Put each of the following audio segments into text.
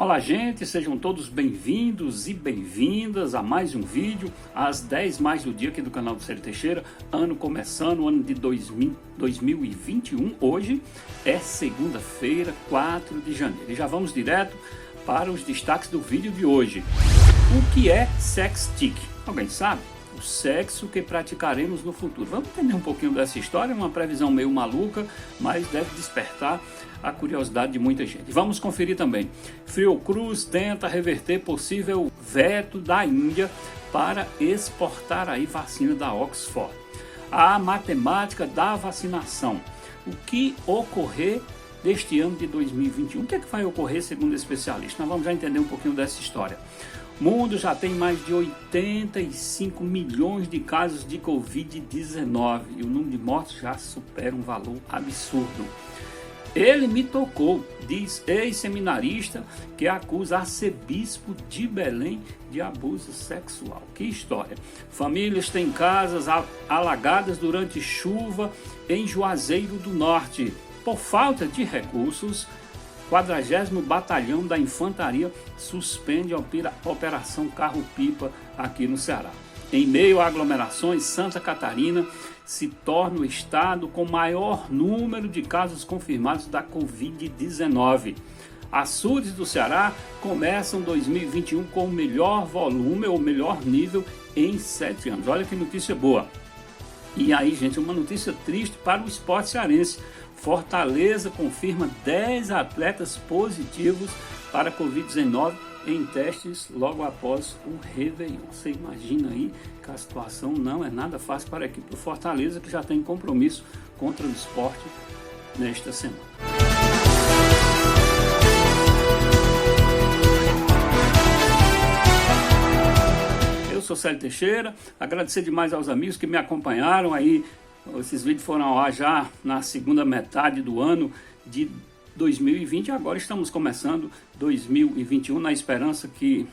Olá gente, sejam todos bem-vindos e bem-vindas a mais um vídeo, às 10 mais do dia aqui do canal do Célio Teixeira, ano começando, ano de 2021, hoje é segunda-feira, 4 de janeiro, e já vamos direto para os destaques do vídeo de hoje. O que é sexting? Alguém sabe? O sexo que praticaremos no futuro. Vamos entender um pouquinho dessa história, uma previsão meio maluca, mas deve despertar a curiosidade de muita gente. Vamos conferir também. Fiocruz tenta reverter possível veto da Índia para exportar aí vacina da Oxford. A matemática da vacinação. O que ocorrer deste ano de 2021? O que é que vai ocorrer segundo especialistas? Nós vamos já entender um pouquinho dessa história. O mundo já tem mais de 85 milhões de casos de Covid-19 e o número de mortes já supera um valor absurdo. Ele me tocou, diz ex-seminarista que acusa arcebispo de Belém de abuso sexual. Que história! Famílias têm casas alagadas durante chuva em Juazeiro do Norte. Por falta de recursos, 40º Batalhão da Infantaria suspende a Operação Carro-Pipa aqui no Ceará. Em meio a aglomerações, Santa Catarina se torna o estado com maior número de casos confirmados da Covid-19. Açudes do Ceará começam 2021 com o melhor volume ou melhor nível em 7 anos. Olha que notícia boa. E aí, gente, uma notícia triste para o esporte cearense. Fortaleza confirma 10 atletas positivos para a Covid-19 em testes logo após o Réveillon. Você imagina aí que a situação não é nada fácil para a equipe do Fortaleza, que já tem compromisso contra o esporte nesta semana. Eu sou Célio Teixeira, agradecer demais aos amigos que me acompanharam aí. Esses vídeos foram ao ar já na segunda metade do ano de 2020 e agora estamos começando 2021 na esperança que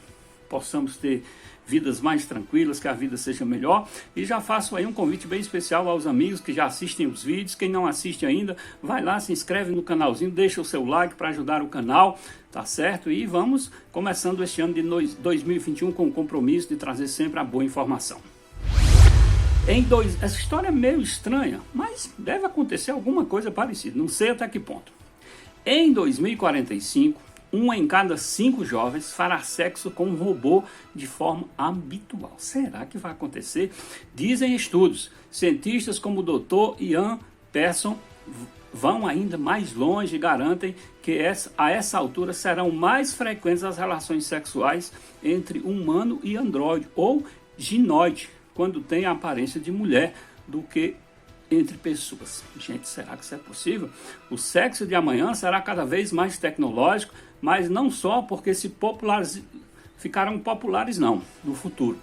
possamos ter vidas mais tranquilas, que a vida seja melhor. E já faço aí um convite bem especial aos amigos que já assistem os vídeos. Quem não assiste ainda, vai lá, se inscreve no canalzinho, deixa o seu like para ajudar o canal, tá certo? E vamos começando este ano de 2021 com o compromisso de trazer sempre a boa informação. Essa história é meio estranha, mas deve acontecer alguma coisa parecida, não sei até que ponto. Em 2045, 1 em cada 5 jovens fará sexo com um robô de forma habitual. Será que vai acontecer? Dizem estudos. Cientistas como o Dr. Ian Pearson vão ainda mais longe e garantem que a essa altura serão mais frequentes as relações sexuais entre humano e androide ou ginoide, quando tem a aparência de mulher, do que entre pessoas. Gente, será que isso é possível? O sexo de amanhã será cada vez mais tecnológico, mas não só porque ficarão populares não, no futuro.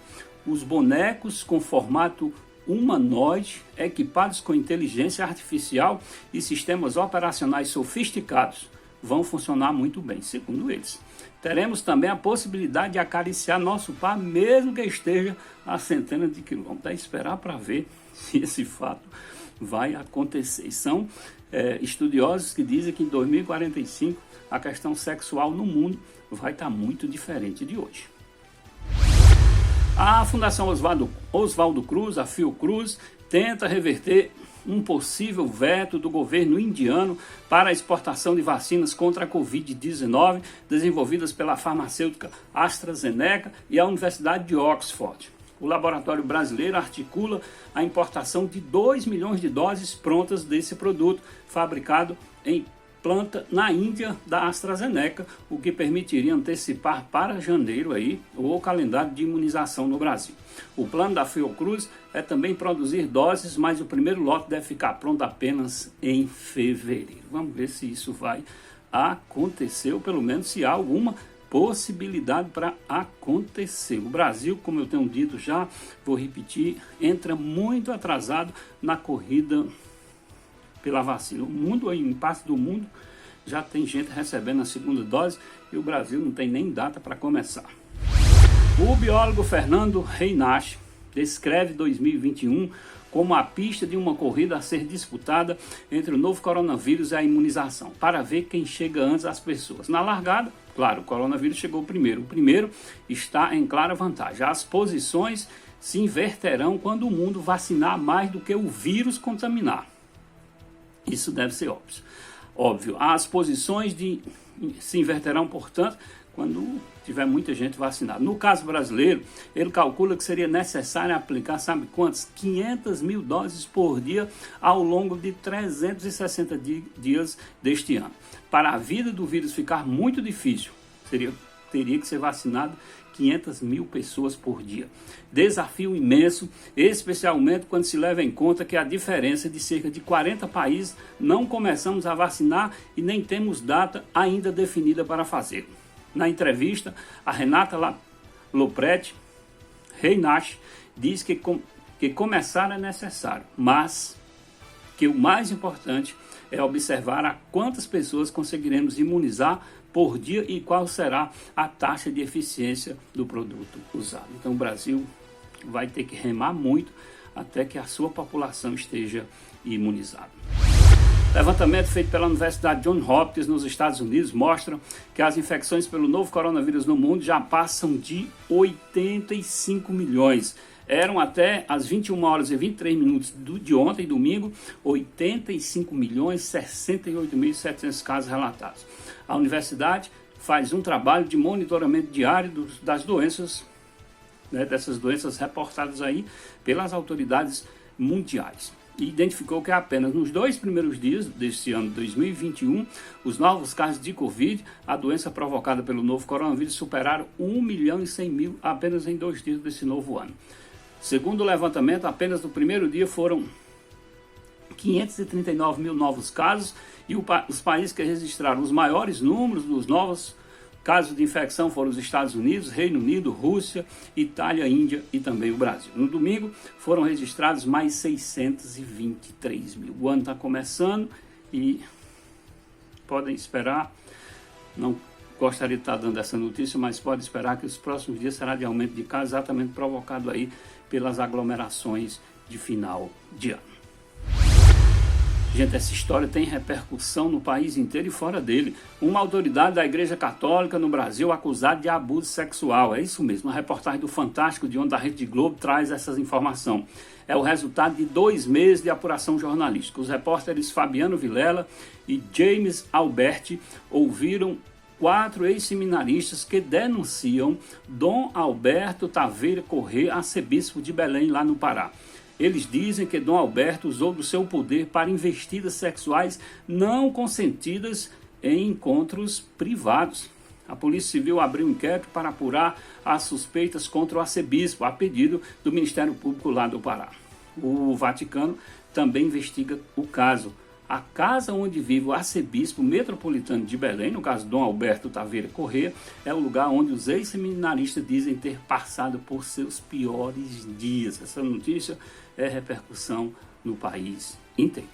Os bonecos com formato humanoide, equipados com inteligência artificial e sistemas operacionais sofisticados, vão funcionar muito bem, segundo eles. Teremos também a possibilidade de acariciar nosso par, mesmo que esteja a centenas de quilômetros. É esperar para ver se esse fato vai acontecer. E são estudiosos que dizem que em 2045 a questão sexual no mundo vai estar muito diferente de hoje. A Fundação Oswaldo Cruz, a Fiocruz, tenta reverter um possível veto do governo indiano para a exportação de vacinas contra a Covid-19 desenvolvidas pela farmacêutica AstraZeneca e a Universidade de Oxford. O laboratório brasileiro articula a importação de 2 milhões de doses prontas desse produto, fabricado em planta na Índia da AstraZeneca, o que permitiria antecipar para janeiro aí o calendário de imunização no Brasil. O plano da Fiocruz é também produzir doses, mas o primeiro lote deve ficar pronto apenas em fevereiro. Vamos ver se isso vai acontecer, ou pelo menos se há alguma possibilidade para acontecer. O Brasil, como eu tenho dito já, vou repetir, entra muito atrasado na corrida pela vacina. O mundo, em parte do mundo, já tem gente recebendo a segunda dose e o Brasil não tem nem data para começar. O biólogo Fernando Reinache descreve 2021 como a pista de uma corrida a ser disputada entre o novo coronavírus e a imunização, para ver quem chega antes às pessoas. Na largada, claro, o coronavírus chegou primeiro. O primeiro está em clara vantagem. As posições se inverterão quando o mundo vacinar mais do que o vírus contaminar. Isso deve ser óbvio. As posições se inverterão, portanto, quando tiver muita gente vacinada. No caso brasileiro, ele calcula que seria necessário aplicar, sabe quantos? 500 mil doses por dia ao longo de 360 dias deste ano. Para a vida do vírus ficar muito difícil, teria que ser vacinado 500 mil pessoas por dia. Desafio imenso, especialmente quando se leva em conta que a diferença de cerca de 40 países não começamos a vacinar e nem temos data ainda definida para fazer. Na entrevista, a Renata Lopretti Reinach diz que começar é necessário, mas que o mais importante é observar a quantas pessoas conseguiremos imunizar por dia e qual será a taxa de eficiência do produto usado. Então o Brasil vai ter que remar muito até que a sua população esteja imunizada. Levantamento feito pela Universidade Johns Hopkins nos Estados Unidos mostra que as infecções pelo novo coronavírus no mundo já passam de 85 milhões. Eram até às 21 horas e 23 minutos de ontem, domingo, 85.068.700 casos relatados. A universidade faz um trabalho de monitoramento diário das doenças, dessas doenças reportadas aí pelas autoridades mundiais. E identificou que apenas nos 2 primeiros dias deste ano 2021, os novos casos de Covid, a doença provocada pelo novo coronavírus, superaram 1.100.000 apenas em 2 dias desse novo ano. Segundo o levantamento, apenas no primeiro dia foram 539 mil novos casos e os países que registraram os maiores números dos novos casos de infecção foram os Estados Unidos, Reino Unido, Rússia, Itália, Índia e também o Brasil. No domingo foram registrados mais 623 mil. O ano está começando e podem esperar, não gostaria de estar dando essa notícia, mas pode esperar que os próximos dias será de aumento de casos, exatamente provocado aí pelas aglomerações de final de ano. Gente, essa história tem repercussão no país inteiro e fora dele. Uma autoridade da Igreja Católica no Brasil acusada de abuso sexual. É isso mesmo, a reportagem do Fantástico de Onda da Rede Globo traz essa informação. É o resultado de 2 meses de apuração jornalística. Os repórteres Fabiano Vilela e James Alberti ouviram 4 ex-seminaristas que denunciam Dom Alberto Taveira Corrêa, arcebispo de Belém, lá no Pará. Eles dizem que Dom Alberto usou do seu poder para investidas sexuais não consentidas em encontros privados. A Polícia Civil abriu um inquérito para apurar as suspeitas contra o arcebispo, a pedido do Ministério Público lá do Pará. O Vaticano também investiga o caso. A casa onde vive o arcebispo metropolitano de Belém, no caso Dom Alberto Taveira Corrêa, é o lugar onde os ex-seminaristas dizem ter passado por seus piores dias. Essa notícia é repercussão no país inteiro.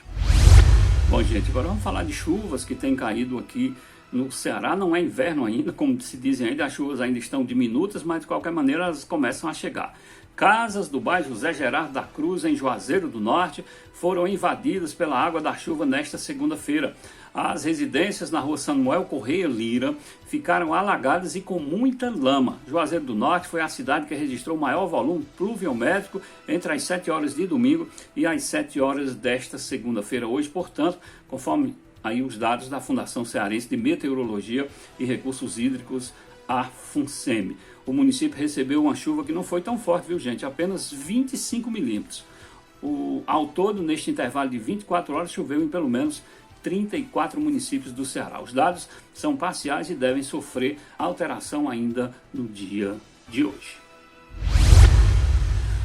Bom, gente, agora vamos falar de chuvas que têm caído aqui no Ceará. Não é inverno ainda, como se dizem ainda, as chuvas ainda estão diminutas, mas de qualquer maneira elas começam a chegar. Casas do bairro José Gerardo da Cruz, em Juazeiro do Norte, foram invadidas pela água da chuva nesta segunda-feira. As residências na rua Samuel Correia Lira ficaram alagadas e com muita lama. Juazeiro do Norte foi a cidade que registrou o maior volume pluviométrico entre as 7 horas de domingo e as 7 horas desta segunda-feira. Hoje, portanto, conforme aí os dados da Fundação Cearense de Meteorologia e Recursos Hídricos, a FUNSEMI. O município recebeu uma chuva que não foi tão forte, viu, gente? Apenas 25 milímetros. Ao todo, neste intervalo de 24 horas, choveu em pelo menos 34 municípios do Ceará. Os dados são parciais e devem sofrer alteração ainda no dia de hoje.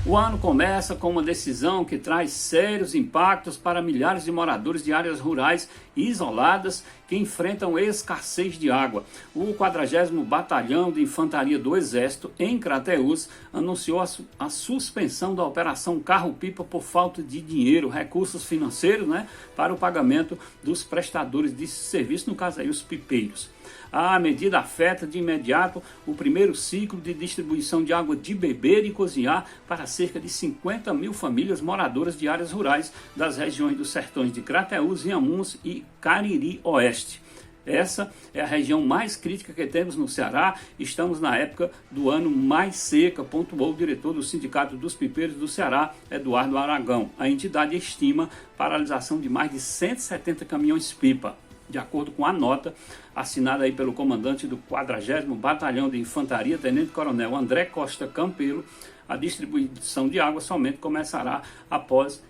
O ano começa com uma decisão que traz sérios impactos para milhares de moradores de áreas rurais isoladas que enfrentam escassez de água. O 40º Batalhão de Infantaria do Exército, em Crateús, anunciou a suspensão da Operação Carro-Pipa por falta de dinheiro, recursos financeiros, para o pagamento dos prestadores de serviço, no caso aí os pipeiros. A medida afeta de imediato o primeiro ciclo de distribuição de água de beber e cozinhar para cerca de 50 mil famílias moradoras de áreas rurais das regiões dos sertões de Crateús, Inhamuns e Cariri Oeste. Essa é a região mais crítica que temos no Ceará. Estamos na época do ano mais seca, pontuou o diretor do Sindicato dos Pipeiros do Ceará, Eduardo Aragão. A entidade estima paralisação de mais de 170 caminhões-pipa. De acordo com a nota assinada aí pelo comandante do 40º Batalhão de Infantaria, Tenente-Coronel André Costa Campelo, a distribuição de água somente começará após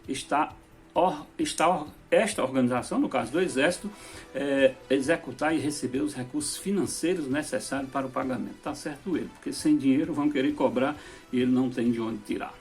esta organização, no caso do Exército, executar e receber os recursos financeiros necessários para o pagamento. Está certo ele, porque sem dinheiro vão querer cobrar e ele não tem de onde tirar.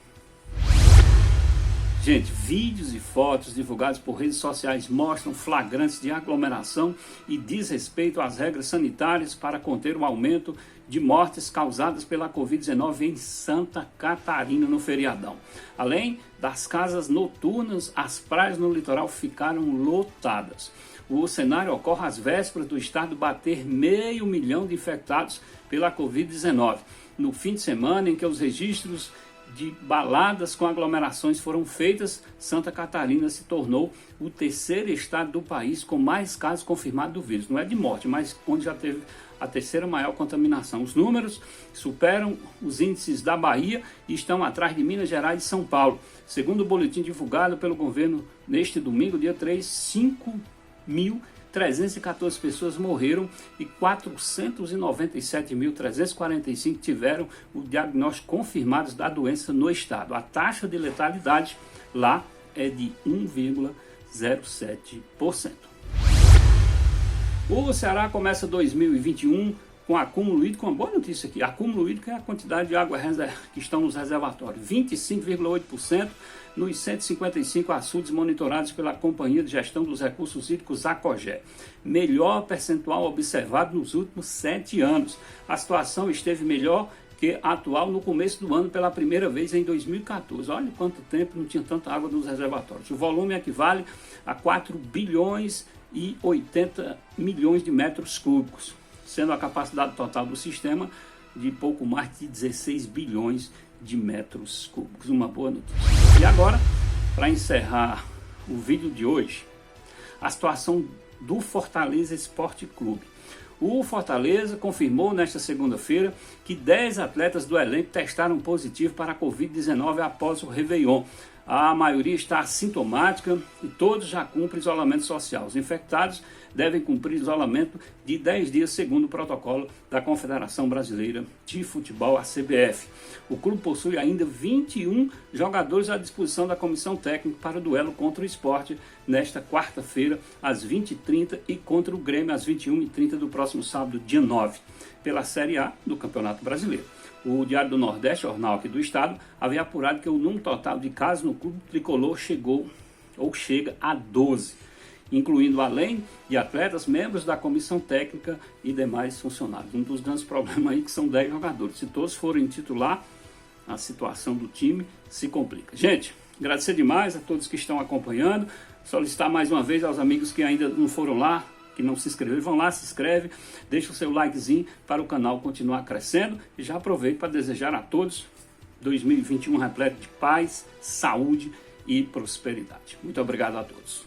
Gente, vídeos e fotos divulgados por redes sociais mostram flagrantes de aglomeração e desrespeito às regras sanitárias para conter o aumento de mortes causadas pela Covid-19 em Santa Catarina no feriadão. Além das casas noturnas, as praias no litoral ficaram lotadas. O cenário ocorre às vésperas do estado bater 500 mil de infectados pela Covid-19, no fim de semana em que os registros de baladas com aglomerações foram feitas. Santa Catarina se tornou o terceiro estado do país com mais casos confirmados do vírus. Não é de morte, mas onde já teve a terceira maior contaminação. Os números superam os índices da Bahia e estão atrás de Minas Gerais e São Paulo. Segundo o boletim divulgado pelo governo neste domingo, dia 3, 5.314 pessoas morreram e 497.345 tiveram o diagnóstico confirmado da doença no estado. A taxa de letalidade lá é de 1,07%. O Ceará começa 2021 com acúmulo hídrico, uma boa notícia aqui, acúmulo hídrico é a quantidade de água que estão nos reservatórios, 25,8% nos 155 açudes monitorados pela Companhia de Gestão dos Recursos Hídricos, ACOGÉ. Melhor percentual observado nos últimos 7 anos. A situação esteve melhor que a atual no começo do ano pela primeira vez em 2014. Olha quanto tempo não tinha tanta água nos reservatórios. O volume equivale a 4 bilhões e 80 milhões de metros cúbicos, sendo a capacidade total do sistema de pouco mais de 16 bilhões de metros cúbicos. Uma boa notícia. E agora, para encerrar o vídeo de hoje, a situação do Fortaleza Esporte Clube. O Fortaleza confirmou nesta segunda-feira que 10 atletas do elenco testaram positivo para a Covid-19 após o Réveillon. A maioria está assintomática e todos já cumprem isolamento social. Os infectados devem cumprir isolamento de 10 dias, segundo o protocolo da Confederação Brasileira de Futebol, a CBF. O clube possui ainda 21 jogadores à disposição da comissão técnica para o duelo contra o Sport nesta quarta-feira, às 20h30, e contra o Grêmio, às 21h30 do próximo sábado, dia 9, pela Série A do Campeonato Brasileiro. O Diário do Nordeste, jornal aqui do estado, havia apurado que o número total de casos no clube tricolor chega a 12, incluindo, além de atletas, membros da comissão técnica e demais funcionários. Um dos grandes problemas aí é que são 10 jogadores. Se todos forem titular, a situação do time se complica. Gente, agradecer demais a todos que estão acompanhando, solicitar mais uma vez aos amigos que ainda não foram lá, que não se inscreveram, vão lá, se inscreve, deixa o seu likezinho para o canal continuar crescendo, e já aproveito para desejar a todos 2021 repleto de paz, saúde e prosperidade. Muito obrigado a todos.